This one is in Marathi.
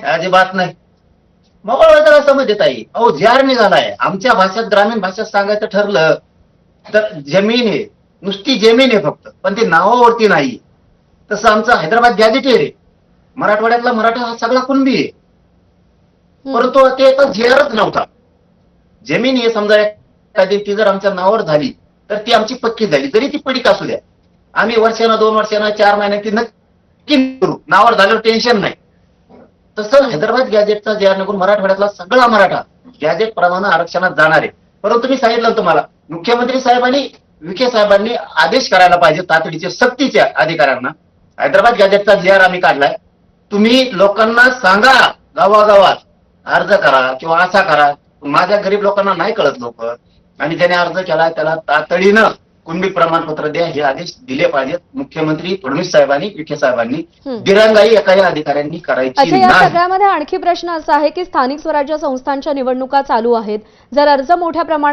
अजिबात नाही. मोकळं समज येत आहे. अहो जार निघालाय. आमच्या भाषेत, ग्रामीण भाषेत सांगायचं ठरलं तर जमीन आहे, नुसती जमीन आहे फक्त, पण ती नावावरती नाही. तसं आमचं हैदराबाद गॅझेट आहे रे. मराठवाड्यातला मराठा हा सगळा कुणबी आहे, परंतु ते आता झेरच नव्हता. जमीन हे समजा एखादी ती जर आमच्या नावावर झाली तर ती आमची पक्की झाली, जरी ती पडीक असू द्या. आम्ही वर्षानं, 2 वर्षानं, 4 महिन्यात ती नक्की करू. नावावर झाल्यावर टेन्शन नाही. तसं हैदराबाद गॅझेटचा जे निघून मराठवाड्यातला सगळा मराठा गॅझेट प्रमाणे आरक्षणात जाणार आहे. परंतु मी सांगितलं तुम्हाला, मुख्यमंत्री साहेबांनी, विखे साहेबांनी आदेश करायला पाहिजे तातडीचे, सक्तीच्या अधिकाऱ्यांना. हैदराबाद गॅझेटचा जी आर आम्ही काढलाय, तुम्ही लोकांना सांगा, गावागावात अर्ज करा किंवा असा करा. माझ्या गरीब लोकांना नाही कळत लोक, आणि ज्याने अर्ज केला त्याला तातडीनं कुणबी प्रमाणपत्र द्या, हे आदेश दिले पाहिजेत मुख्यमंत्री फडणवीस साहेबांनी, विखे साहेबांनी. दिरंगाई एकाही अधिकाऱ्यांनी करायची अच्छा, या नाही. सगळ्यामध्ये आणखी प्रश्न असा आहे की स्थानिक स्वराज्य संस्थांच्या निवडणुका चालू आहेत. जर अर्ज मोठ्या प्रमाणात